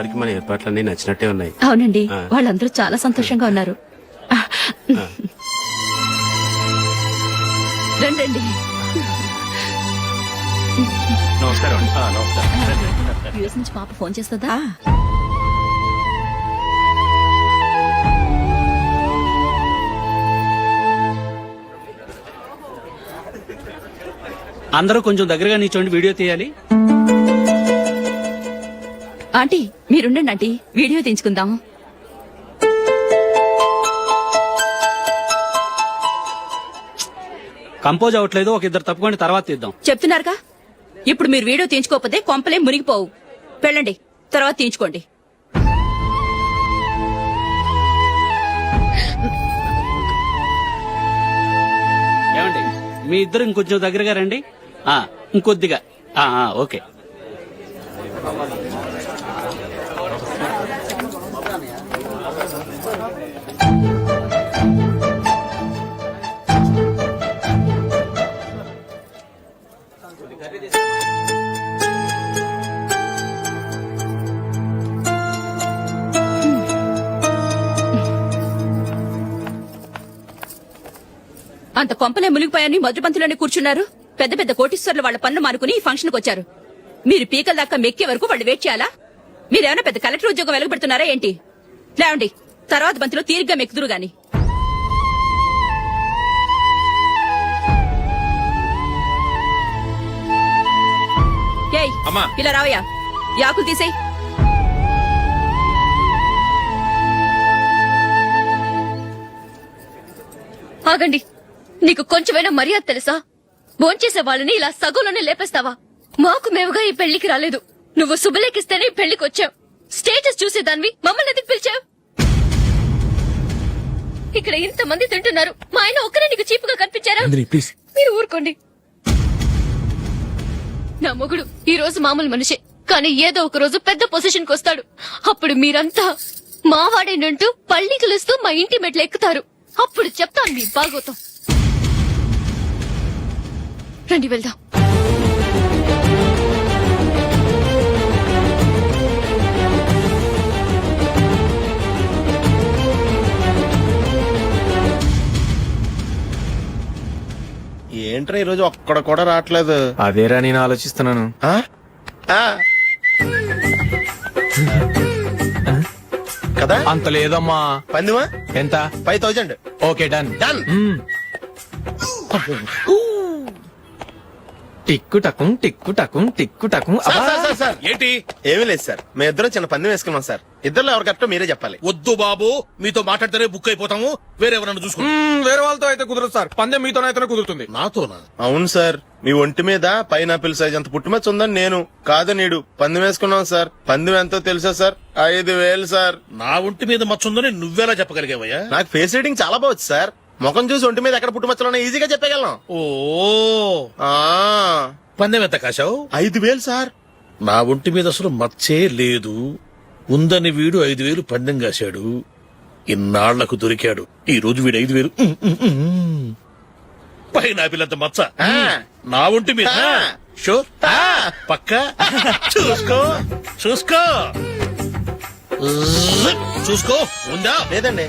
వారికి మన ఏర్పాట్లన్నీ నచ్చినట్టే ఉన్నాయి. అవునండి, వాళ్ళందరూ చాలా సంతోషంగా ఉన్నారు. రండి. నమస్కారం. నమస్కారం. యూఎస్ నుంచి పాప ఫోన్ చేస్తుందా? అందరూ కొంచెం దగ్గరగా నిల్చోండి, వీడియో తీయాలి. ఆంటీ మీరుండండి ఆంటీ, వీడియో తీయించుకుందాం. కంపోజ్ అవ్వట్లేదు, ఒక ఇద్దరు తప్పుకోండి, తర్వాత తీద్దాం. చెప్తున్నారుగా, ఇప్పుడు మీరు వీడియో తీయించుకోకపోతే కొంపలే మునిగిపోవు. వెళ్ళండి, తర్వాత తీయించుకోండి. ఏమండి, మీ ఇద్దరు ఇంకొంచెం దగ్గరగా రండి. ఇంకొద్దిగా. ఓకే. అంత కొంపలే మునిగిపోయాని మొదటి పంతిలోనే కూర్చున్నారు. పెద్ద పెద్ద కోటీశ్వర్లు వాళ్ళ పనులు మానుకుని ఈ ఫంక్షన్ కు వచ్చారు. మీరు పీకల దాకా మెక్కే వరకు వాళ్ళు వెయిట్ చేయాలా? మీరేమైనా పెద్ద కలెక్టర్ ఉద్యోగం వెలగబెడుతున్నారా ఏంటి? లేవండి, తర్వాత బంతిలో తీరిగ్గా మెక్కుదురు గాని. ఏయ్ ఇలా రావయ్యా, యాకులు తీసేయ్. ఆగండి, నీకు కొంచెమైనా మర్యాద తెలుసా? భోంచేసే వాళ్ళని ఇలా సగంలోనే లేపేస్తావా? మాకు మేముగా ఈ పెళ్లికి రాలేదు, నువ్వు శుభలేఖిస్తేనే ఈ పెళ్లికి వచ్చావు. స్టేటస్ చూసేదానివి మమ్మల్ని ఎందుకు పిలిచావు? ఇక్కడ ఇంతమంది తింటున్నారు, మా ఆయన ఒక్కరే నీకు చీపుగా కనిపించారా? మీరు ఊరుకోండి. నా మొగుడు ఈ రోజు మామూలు మనిషే, కానీ ఏదో ఒక రోజు పెద్ద పొజిషన్ కు వస్తాడు. అప్పుడు మీరంతా మావాడేనంటూ పళ్ళి కలుస్తూ మా ఇంటి మెట్లు ఎక్కుతారు. అప్పుడు చెప్తాను మీ బాగోతాం. రండి వెళ్దాం. ఏంట్రా ఈరోజు ఒక్కడ కూడా రావట్లేదు? అదేరా నేను ఆలోచిస్తున్నాను. కదా అంత లేదమ్మా. పందిమా ఎంత? 5000. Okay done. డన్. టిక్కు టకుం టిక్కు టకుం టిక్కు టకుం. సార్ ఏంటి? ఏమీ లేదు సార్, మేము ఇద్దరం చిన్న పందెం వేసుకున్నాం సార్. ఇద్దరు ఎవరు కరెక్టో మీరే చెప్పాలి. వద్దు బాబు, మీతో మాట్లాడితేనే బుక్ అయిపోతాము. వేరెవరన్నా చూసుకుంటాం. వేరే వాళ్ళతో అయితే కుదరదు సార్, పందెం మీతోనైతేనే కుదురుతుంది. నాతోనా? అవును సార్, మీ ఒంటి మీద పైనాపిల్ సైజ్ అంత పుట్టుమచ్చ ఉందని నేను కాదు నీడు పందెం వేసుకున్నాం సార్. పందెం ఎంతో తెలుసా సార్? 5000 సార్. నా ఒంటి మీద మచ్చుందని నువ్వెలా చెప్పగలిగావయ్యా? నాకు ఫేస్ రీడింగ్ చాలా బాగుంది సార్. ముఖం చూసి ఒంటి మీద ఎక్కడ పుట్టుమచ్చలో ఈజీగా చెప్పగలను. ఓ పందెం ఎంత కాశావు? 5000 సార్. నా ఒంటి మీద అసలు మచ్చే లేదు. ఉందని వీడు 5000 పందెం కాశాడు. ఇన్నాళ్లకు దొరికాడు. ఈ రోజు వీడు 5000. పైనాపిల్ అంత మచ్చ నా ఒంటి మీద. షూర్? పక్క చూసుకో చూసుకో చూసుకో. ఉందా? లేదండి.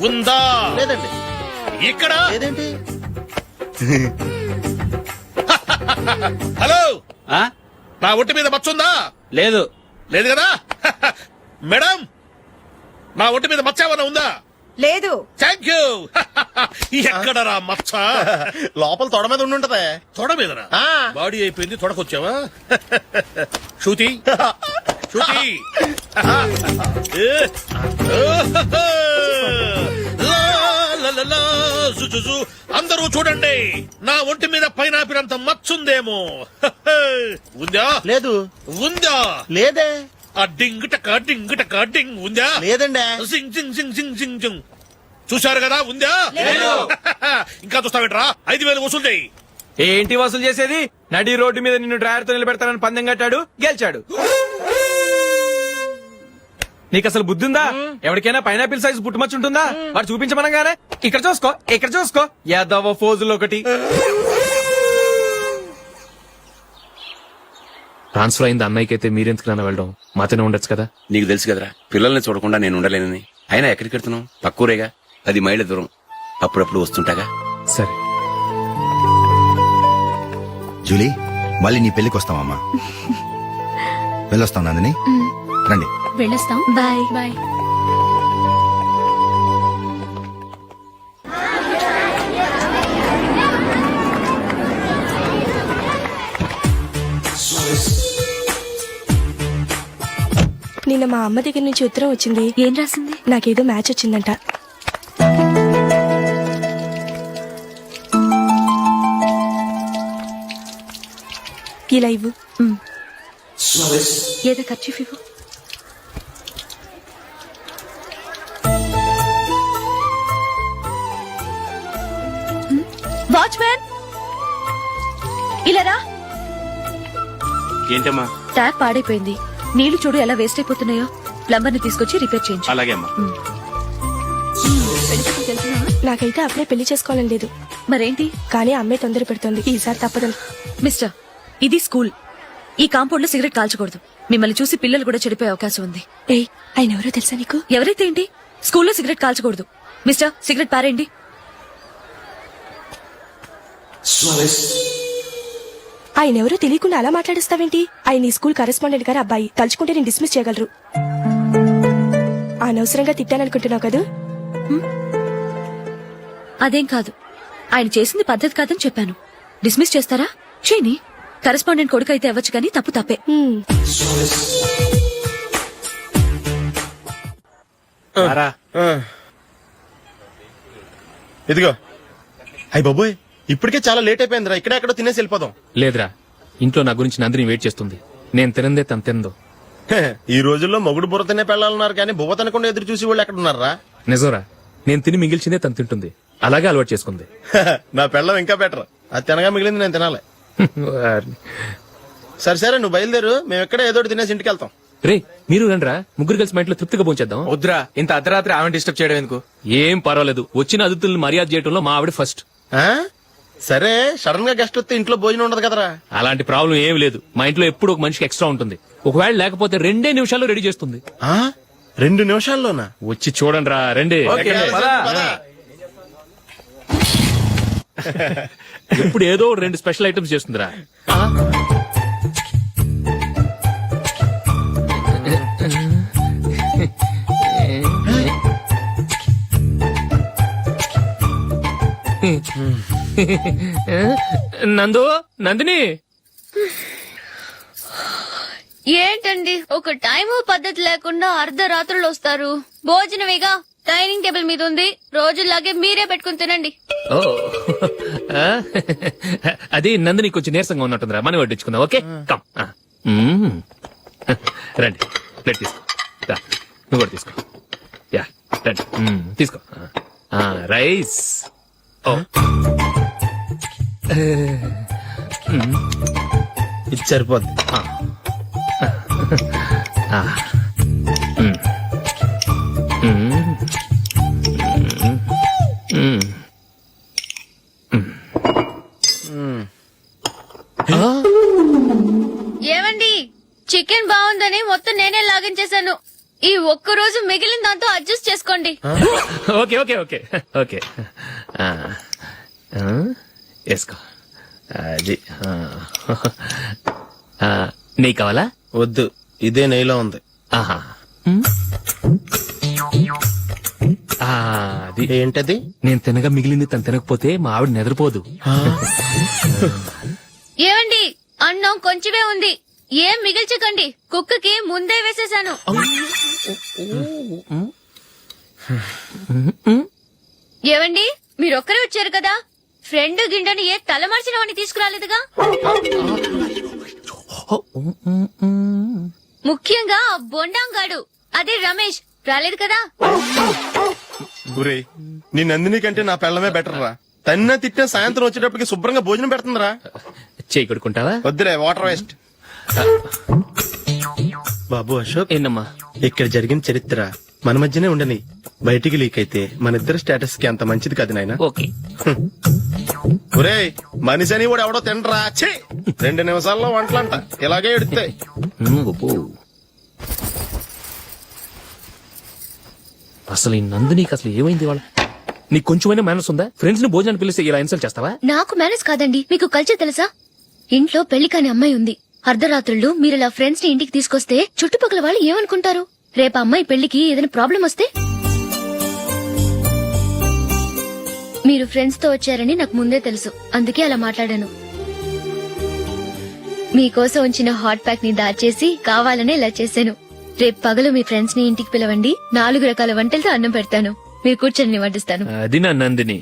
ఉందా? లేదండి. ఇక్కడ లేదేంటి? హలో, ఆ? నా ఒంటి మీద మచ్చుందా? లేదు. లేదు కదా? మేడం, నా ఒంటి మీద మచ్చ ఏమన్నా ఉందా? లేదు. Thank you. ఎక్కడరా మచ్చ? లోపల తొడ మీద ఉండుంటదే. తొడ మీదనా? బాడీ అయిపోయింది, తొడకొచ్చావా? శృతి శృతి. అందరూ చూడండి, నా ఒంటి మీద పైనాపిల్ అంత మచ్చుందేమో. ఉందా? లేదు. ఉందా? లేదే. ఆ డింగ్ టక డింగ్ టక డింగ్ ఉందా? లేదండి. సింగ్ సింగ్ సింగ్ సింగ్ సింగ్ సింగ్. చూశారు కదా? ఉందా? ఇంకా చూస్తావేంట్రా? 5000 వసూలు చేయి. ఏంటి వసూలు చేసేది? నడి రోడ్డు మీద నిన్ను డ్రైవర్ తో నిలబెడతానని పందెం కట్టాడు, గెలిచాడు. నీకు అసలు బుద్ధి ఉందా? ఎవరికైనా పైనాపిల్ సైజ్ పుట్టుమచ్చు ఉంటుందా? వాడు చూపించమనగానే ఇక్కడ చూసుకో ఇక్కడ చూసుకో యాదవ ఫోజులు ఒకటి. ట్రాన్స్ఫర్ అయింది అన్నయ్యకి అయితే మీరెందుకు నాన్న వెళ్ళడం మాతోనే ఉండొచ్చు కదా. నీకు తెలుసు కదరా పిల్లల్ని చూడకుండా నేను ఉండలేనని. అయినా ఎక్కడికి వెళ్తున్నావు? పక్కూరేగా, 10 మైళ్ళ దూరం. అప్పుడప్పుడు వస్తుంటాగా. సరే జూలీ, మళ్ళీ నీ పెళ్లికి వస్తామమ్మా. వెళ్ళొస్తాం నందిని, రండి. వెళ్ళొస్తాం. Bye bye. నిన్న మా అమ్మ దగ్గర నుంచి ఉత్తరం వచ్చింది. ఏం రాసింది? నాకేదో మ్యాచ్ వచ్చిందంట. ఇలా ఇవ్వు. ఏదో ఖర్చు ఇవ్వు. వాచ్మ్యాన్ ఇలా రా. ఏంటమ్మా? ట్యాప్ పాడైపోయింది. నీళ్లు చూడు ఎలా వేస్ట్ అయిపోతున్నాయో. ప్లంబర్ ని తీసుకొచ్చి రిపేర్ చేయించు. అలాగే అమ్మా. నాకైతే అప్పుడే పెళ్లి చేసుకోవాలని లేదు. మరేంటి? కానీ అమ్మే తొందర పెడుతోంది. ఈసారి తప్పదని. మిస్టర్, ఇది స్కూల్. ఈ కాంపౌండ్ లో సిగరెట్ కాల్చకూడదు. మిమ్మల్ని చూసి పిల్లలు కూడా చెడిపోయే అవకాశం ఉంది. ఏయ్, ఆయన ఎవరో తెలుసా నీకు? ఎవరైతే ఏంటి, స్కూల్లో సిగరెట్ కాల్చకూడదు. మిస్టర్, సిగరెట్ పారేయండి. ఆయన ఎవరో తెలియకుండా అలా మాట్లాడిస్తావేంటి? ఆయన ఈ స్కూల్ కరెస్పాండెంట్ గారు అబ్బాయి. తలుచుకుంటే నేను డిస్మిస్ చేయగలరు. అనవసరంగా తిట్టాననుకుంటున్నావు కదా? అదేం కాదు. ఆయన చేసింది పద్ధతి కాదని చెప్పాను. డిస్మిస్ చేస్తారా? చేయని. కరెస్పాండెంట్ కొడుకు అయితే అవ్వచ్చు కానీ తప్పు తప్పే. ఇదిగో. అయ్య బాబోయ్, ఇప్పటికే చాలా లేట్ అయిపోయిందిరా. ఇక్కడ ఎక్కడో తినేసి వెళ్ళిపోదాం. లేదురా, ఇంట్లో నా గురించి నందిని వెయిట్ చేస్తుంది. నేను తినందే తను తిందో. హే, ఈ రోజుల్లో మొగుడు బుర్ర తినే పెళ్ళాలన్నారు కానీ బువ్వ తినకుండా ఎదురు చూసి వాళ్ళు ఎక్కడ ఉన్నారా? నిజంరా, నేను తిని మిగిల్చిందే తను తింటుంది. అలాగే అలవాటు చేసుకుంది. నా పెళ్ళం ఇంకా బెటర్. అది తినగా మిగిలింది నేను తినాలి. సరే సరే, నువ్వు బయలుదేరు. మేము ఎక్కడ ఏదో ఒకటి తినేసి ఇంటికి వెళ్తాం. రే, మీరు రండిరా, ముగ్గురు కలిసి మా ఇంట్లో తృప్తిగా పోంచేద్దాం. వద్దురా, ఇంత అర్ధరాత్రి ఆమె డిస్టర్బ్ చేయడం ఎందుకు? ఏం పర్వాలేదు, వచ్చిన అతిథులను మర్యాద చేయడంలో మా ఆవిడ ఫస్ట్. ఆ? సరే, సడన్ గా గెస్ట్ వస్తే ఇంట్లో భోజనం ఉండదు కదరా? అలాంటి ప్రాబ్లం ఏం లేదు. మా ఇంట్లో ఎప్పుడు ఒక మనిషికి ఎక్స్ట్రా ఉంటుంది. ఒకవేళ లేకపోతే 2 నిమిషాల్లో రెడీ చేస్తుంది. 2 నిమిషాల్లోనా? వచ్చి చూడండి రా, రండి. ఓకే, పద. ఇప్పుడు ఏదో 2 స్పెషల్ ఐటమ్స్ చేస్తుందిరా. నందు, నందిని. ఏంటండి ఒక టైము పద్ధతి లేకుండా అర్ధరాత్రులు వస్తారు? భోజనమేగా, డైనింగ్ టేబుల్ మీద ఉంది. రోజుల్లాగే మీరే పెట్టుకుని తినండి. ఓ, అది నందిని కొంచెం నీరసంగా ఉన్నట్టుందిరా. మనం వడ్డించుకుందాం. Okay, come. రండి, ప్లేట్ తీసుకో. రా, నువ్వు కూడా తీసుకో. యా, రండి, తీసుకో. రైస్. ఓ, ఇది సరిపోద్ది. ఏమండి, చికెన్ బాగుందని మొత్తం నేనే లాగించేశాను. ఈ ఒక్క రోజు మిగిలిన దాంతో అడ్జస్ట్ చేసుకోండి. Okay okay okay okay. వేసుకో. అది నెయ్యి కావాలా? వద్దు, ఇదే నెయ్యిలో ఉంది. ఆహా, అది ఏంటది? నేను తినగా మిగిలింది తను తినకపోతే మా ఆవిడ నిద్రపోదు. ఏమండి, అన్నం కొంచెమే ఉంది. ఏం మిగిల్చకండి. కుక్కకి ముందే వేసేశాను. ఏవండి, మీరొక్కరే వచ్చారు కదా, ఫ్రెండ్ గిండని ఏ తలమార్చిన వాడిని తీసుకురాలేదుగా. ముఖ్యంగా ఆ బొండాంగాడు, అదే రమేష్, రాలేదు కదా. గురే, నీ నందిని కంటే నా పెళ్ళమే బెటర్ రా. తన్న తిట్టిన సాయంత్రం వచ్చేటప్పటికి శుభ్రంగా భోజనం పెడుతుందిరా. చేయి కొడుకుంటావా? వద్దురే, వాటర్ వేస్ట్. బాబు అశోక్, ఏంటమ్మా? ఇక్కడ జరిగిన చరిత్ర మన మధ్యనే ఉండని. బయటికి లీక్ అయితే మన ఇద్దరు స్టేటస్ కి అంత మంచిది కాదు నాయన. ఓకే. ఒరేయ్, మనిషి అని కూడా ఎవడో తినరా. ఛీ! 2 నిమిషాల్లో వంటలంట ఇలాగే ఎడుతాయి. అసలు ఈ నందినికి అసలు ఏమైంది వాళ్ళ నీకు కొంచెమైనా మేనస్ ఉందా? ఫ్రెండ్స్ ని భోజనాన్ని పిలిస్తే ఇలా ఇన్సల్ట్ చేస్తావా? నాకు మేనేజ్ కాదండి, మీకు కల్చర్ తెలుసా? ఇంట్లో పెళ్లి కాని అమ్మాయి ఉంది. అర్ధరాత్రుళ్ళు మీరు ఇలా ఫ్రెండ్స్ ని ఇంటికి తీసుకొస్తే చుట్టుపక్కల వాళ్ళు ఏమనుకుంటారు? రేపు అమ్మాయి పెళ్లికి ఏదైనా ప్రాబ్లం వస్తే? మీరు ఫ్రెండ్స్ తో వచ్చారని నాకు ముందే తెలుసు, అందుకే అలా మాట్లాడాను. మీకోసం ఉంచిన హాట్ ప్యాక్ ని దాచేసి కావాలనే ఇలా చేశాను. రేపు పగలు మీ ఫ్రెండ్స్ ని ఇంటికి పిలవండి, 4 రకాల వంటలతో అన్నం పెడతాను. మీరు కూర్చొని వడ్డిస్తాను. అది నా Nandini.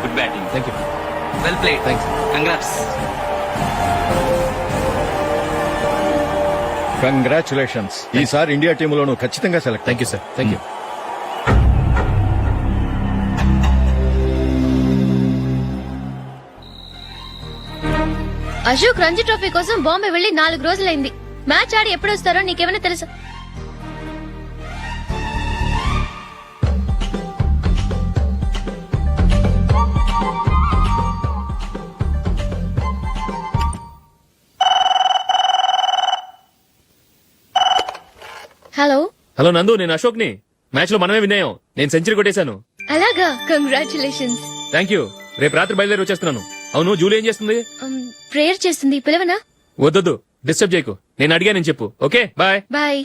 Good batting. Thank you. Well played. Thanks. Congrats. Congratulations. ఈసారి ఇండియా టీంలోను ఖచ్చితంగా select. Thank you sir. Thank you. Ashok Ranji trophy కోసం బాంబే వెళ్లి 4 రోజులైంది. మ్యాచ్ ఆడి ఎప్పుడు వస్తారో నీకేమైనా తెలుసా? హలో హలో నందు, నేను అశోక్ ని. మ్యాచ్ లో మనమే విన్నాయం. నేను సెంచరీ కొట్టేశాను. అలాగా, కంగ్రాచులేషన్స్. Thank you. రేపు రాత్రి బయలుదేరి వచ్చేస్తున్నాను. అవును, జూలీ ఏం చేస్తుంది? ప్రేయర్ చేస్తుంది, పిలవనా? వద్దొద్దు, డిస్టర్బ్ చేయకు. నేను అడిగానని చెప్పు. Okay, bye. బాయ్.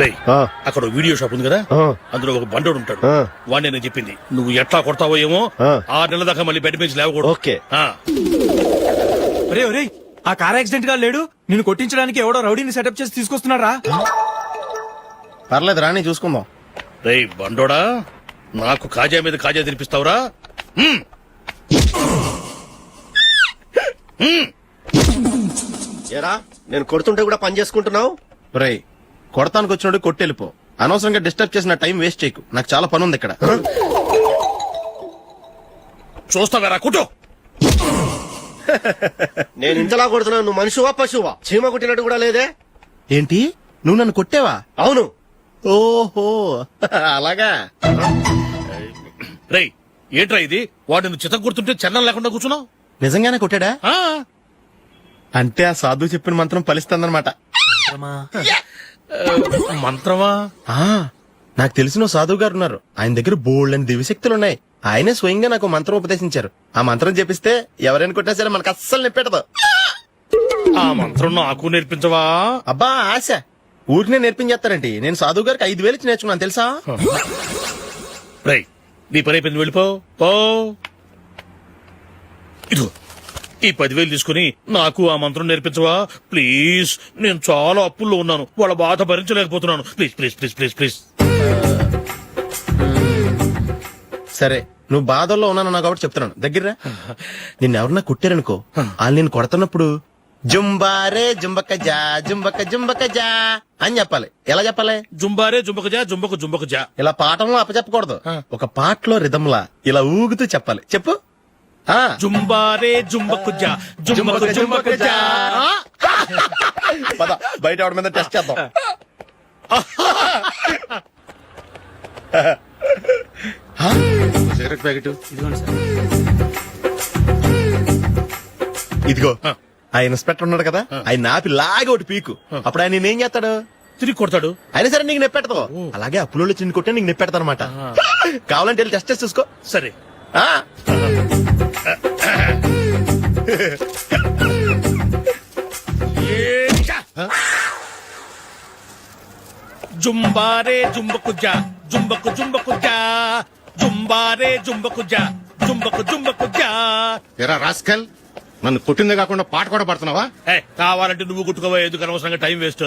రేయ్, అక్కడ ఓ వీడియో షాప్ ఉంది కదా, అందులో ఒక బండోడు ఉంటాడు. వాడిని నేను చెప్పింది నువ్వు ఎట్లా కొడతావో ఏమో. 6 నెలల దాకా మళ్ళీ బెడ్ పెంచి లేవకూడదు. ఓకే. ఒరే ఒరే, ఆ కార్ యాక్సిడెంట్ గా లేడు, నిన్ను కొట్టించడానికి ఎవడో రౌడీని సెటప్ చేసి తీసుకొస్తున్నారా? పర్లేదు రాని చూసుకుందాం. రేయ్ బండోడా, నాకు కాజా మీద కాజా తినిపిస్తావురా? ఏరా, నేను కొడుతుంటే కూడా పని చేసుకుంటున్నావు? రేయ్ కొడతానికి వచ్చినోడు కొట్టెళ్ళిపో. అనవసరంగా డిస్టర్బ్ చేసిన టైం వేస్ట్ చేయకు. నాకు చాలా పని ఉంది ఇక్కడ. చూస్తావేరా కుటో. నేను ఇంతలా కొడుతున్నావు, నువ్వు మనిషివా పశువా? చీమ కుట్టినట్టు కూడా లేదే. ఏంటి, నువ్వు నన్ను కొట్టేవా? అవును. ఓహో అలాగా. రేయ్ ఏంట్రా ఇది? వాడు నువ్వు చిత్తం కొడుతుంటే చన్నం లేకుండా కూర్చున్నావు. నిజంగానే కొట్టాడా? ఆ, అంటే ఆ సాధువు చెప్పిన మంత్రం ఫలిస్తుందన్నమాట. మంత్రమా? నాకు తెలిసిన ఓ సాధువు గారు ఉన్నారు. ఆయన దగ్గర బోల్డ్ అని దివ్యశక్తులున్నాయి. ఆయనే స్వయంగా నాకు మంత్రం ఉపదేశించారు. ఆ మంత్రం చెప్పిస్తే ఎవరైనా కొట్టినా సరే మనకు అస్సలు నిప్పెట్టదు. ఆ మంత్రం నాకు నేర్పించవా? అబ్బా ఆశ, ఊరినే నేర్పించేస్తారండి. నేను సాధువు గారికి 5,000 ఇచ్చి నేర్చుకున్నాను తెలుసా? రేయ్ నీ పని అయిపోయింది, వెళ్ళిపో. పో. ఇదిగో ఈ 10,000 తీసుకుని నాకు ఆ మంత్రం నేర్పించవా ప్లీజ్? నేను చాలా అప్పుల్లో ఉన్నాను, వాళ్ళ బాధ భరించలేకపోతున్నాను. Please please please please please. సరే నువ్వు బాధల్లో ఉన్నాను కాబట్టి చెప్తున్నాను. దగ్గర నిన్ను ఎవరన్నా కుట్టారనుకో, వాళ్ళు నేను కొడుతున్నప్పుడు జుంబారే జుంబక జా జుంబక జుంబక జా అని చెప్పాలి. ఎలా చెప్పాలి? జుంబారే జుంబక జా జుంబక జుంబక జా. ఇలా పాఠంలో అప్పచెప్పకూడదు. ఒక పాటలో రిధంలా ఇలా ఊగుతూ చెప్పాలి. చెప్పు. జుంబారే జుంబకు జా జుంబకు జుంబకు జా. పద బయట ఎవరి మీద టెస్ట్ చేద్దాం. సిగరెట్ ప్యాకెట్ ఇదిగోండి సార్. ఇదిగో ఆ ఇన్స్పెక్టర్ ఉన్నాడు కదా ఆయన నాపి లాగే ఒకటి పీకు అప్పుడు ఆయన నేనేం చేస్తాడు తిరిగి కొడతాడు. అయినా సరే నీకు నెప్పెడతావు అలాగే అప్పులో చిన్న కొట్టే నీకు నెప్పెడతా అనమాట కావాలంటే వెళ్ళి టెస్ట్ చేసి చూసుకో సరే. ఆ? జుంబారే జుంబకుజా జుంబకు జుంబకుజా జుంబారే జుంబకుజా జుంబకు జుంబకుజా. ఎరా రాస్కల్ నన్ను కొట్టిందే కాకుండా పాట కూడా పడుతున్నావా? కావాలంటే నువ్వు గుట్టుకోవా, ఎందుకు అనవసరంగా టైం వేస్ట్.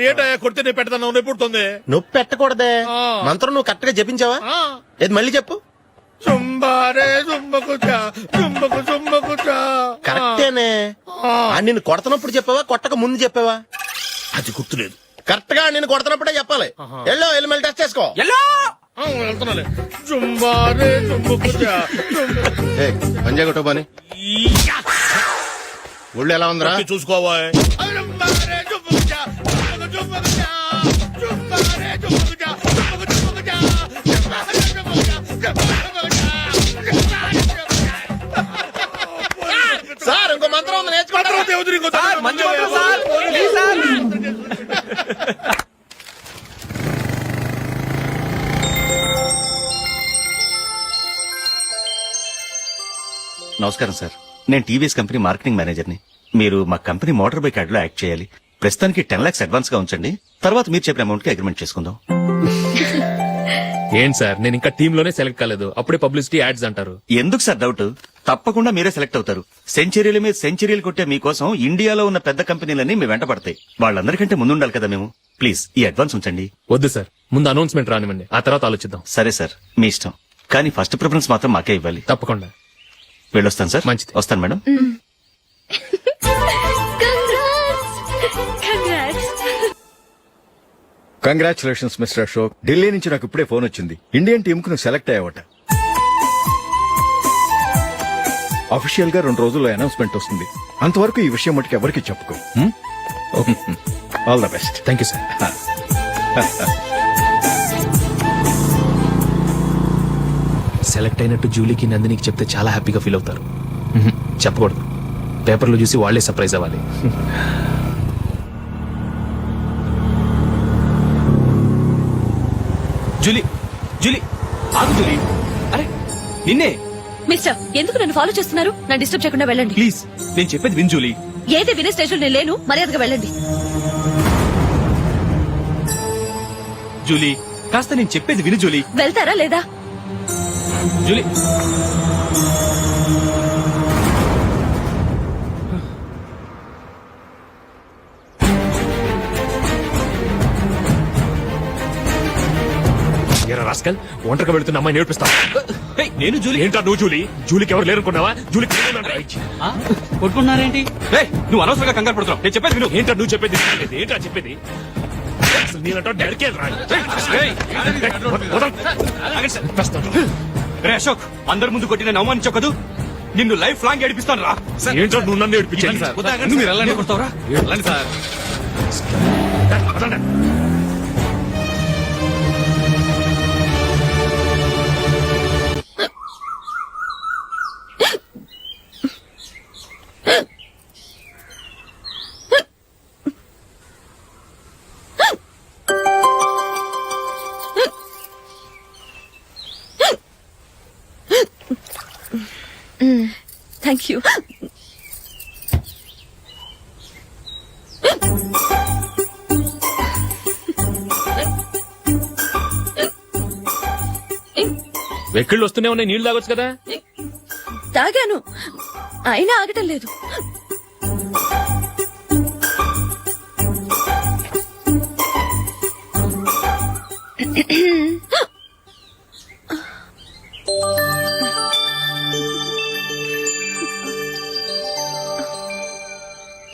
ఏంటయ్యా కొడితే నేను పెడతాను నొప్పి పుడుతుంది. నొప్పి పెట్టకూడదే ఆ. మంత్రం నువ్వు కరెక్ట్ గా జపించావా ఏది మళ్ళీ చెప్పు జుంబారే జుంబకుజా జుంబకు జుంబకుజా. కరెక్టేనే నిన్ను కొడుతున్నప్పుడు చెప్పావా కొట్టక ముందు చెప్పావా అది గుర్తులేదు. కరెక్ట్ గా నేను కొడుతున్నప్పుడే చెప్పాలి వెళ్ళి మళ్ళీ టెస్ట్ చేసుకో వెళ్తున్నాలే. జుంబారే జుంబకుజా పంజాగ టోబాని ఒళ్ళు ఎలా ఉందిరా? చూసుకోవా. సార్ ఇంకో మంత్రం ఉంది నేర్చుకుంటారా నమస్కారం సార్, నేను టీవీఎస్ కంపెనీ మార్కెటింగ్ మేనేజర్ని. మీరు మా కంపెనీ మోటార్ బైక్ యాడ్ లో యాక్ట్ చేయాలి. ప్రస్తుతానికి 10 lakhs అడ్వాన్స్ గా ఉంచండి, తర్వాత మీరు చెప్పిన అమౌంట్ కి అగ్రిమెంట్ చేసుకుందాం. ఏంటి సార్, నేను ఇంకా టీమ్ లోనే సెలెక్ట్ కాలేదు, అప్పుడే పబ్లిసిటీ యాడ్స్ అంటారు. ఎందుకు సార్ డౌట్? తప్పకుండా మీరే సెలెక్ట్ అవుతారు. సెంచరీల మీద సెంచరీలు కొట్టే మీకోసం ఇండియాలో ఉన్న పెద్ద కంపెనీలన్నీ మీ వెంట పడతాయి. వాళ్ళందరికంటే ముందుండాలి కదా మేము. ప్లీజ్ ఈ అడ్వాన్స్ ఉంచండి. వద్దు సార్, ముందు అనౌన్స్మెంట్ రానివ్వండి, ఆ తర్వాత ఆలోచిద్దాం. సరే సార్, మీ ఇష్టం, కానీ ఫస్ట్ ప్రిఫరెన్స్ మాత్రం మాకే ఇవ్వాలి. తప్పకుండా. వెళ్ళొస్తాను సార్. మంచిది. వస్తాను madam. Congratulations mister Ashok. Delhi నుంచి నాకు ఇప్పుడే ఫోన్ వచ్చింది. ఇండియన్ టీమ్ కు నువ్వు సెలెక్ట్ అయ్యావట. అఫీషియల్ గా 2 రోజుల్లో అనౌన్స్మెంట్ వస్తుంది. అంతవరకు ఈ విషయం మటుకు ఎవరికి చెప్పుకో. All the best. Thank you sir. Select అయినట్టు జూలీకి నందినికి చెప్తే చాలా హ్యాపీగా ఫీల్ అవుతారు. చెప్పకూడదు, పేపర్లో చూసి వాళ్లే సర్ప్రైజ్ అవ్వాలి. జూలీ జూలీ ఆగు జూలీ. అరే నిన్నే. మిస్టర్ ఎందుకు నన్ను ఫాలో చేస్తున్నారు? నన్ను డిస్టర్బ్ చేయకుండా వెళ్ళండి ప్లీజ్ నేను చెప్పేది విన్ జూలీ. ఏది వినే స్టేషన్ నేను లేను, మర్యాదగా వెళ్ళండి. జూలీ కాస్త నేను చెప్పేది విను జూలీ. వెళ్తారా లేదా? జూలీ ఎరా రాస్కల్, ఒంటరిగా వెళ్తున్న అమ్మాయి నేర్పిస్తా. నేను జూలీ. ఏంటా నువ్వు జూలీ? జూలీకి ఎవరు లేరుకున్నావా? జూలీకి కొట్టుకున్నారేంటి? నువ్వు అనవసరంగా కంగారు పడుతున్నావు. నేను చెప్పేది విను. ఏంటా నువ్వు చెప్పేది? ఏంటా చెప్పేది? అసలు నేనంటా డైరెక్ట్గా రాను. రే అశోక్, అందరి ముందు కొట్టి నేను అవమానించావు కదూ. నిన్ను లైఫ్ లాంగ్ ఏడిపిస్తాను రా. ఏంటో నువ్వు నన్ను ఏడిపించాలి. మీరు వెళ్ళండి. కొడతావురా? వెళ్ళండి సార్. Thank you. వెక్కిళ్ళు వస్తూనే ఉన్నాయి, నీళ్లు తాగొచ్చు కదా. తాగాను, అయినా ఆగటం లేదు.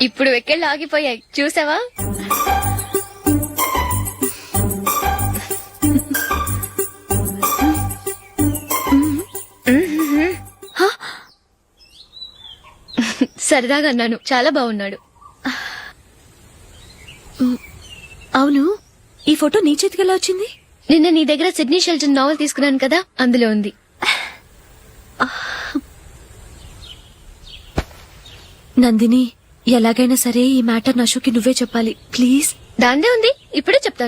ఇప్పుడు వెక్కెళ్ళు ఆగిపోయాయి, చూసావా? సరదాగా అన్నాను. చాలా బాగున్నాడు. అవును, ఈ ఫోటో నీ చేతికి ఎలా వచ్చింది? నిన్న నీ దగ్గర సిడ్నీ షెల్టన్ నావెల్ తీసుకున్నాను కదా, అందులో ఉంది. నందిని, ఎలాగైనా సరే ఈ మ్యాటర్ నషుకి నువ్వే చెప్పాలి ప్లీజ్. దాందే ఉంది, ఇప్పుడే చెప్తాను.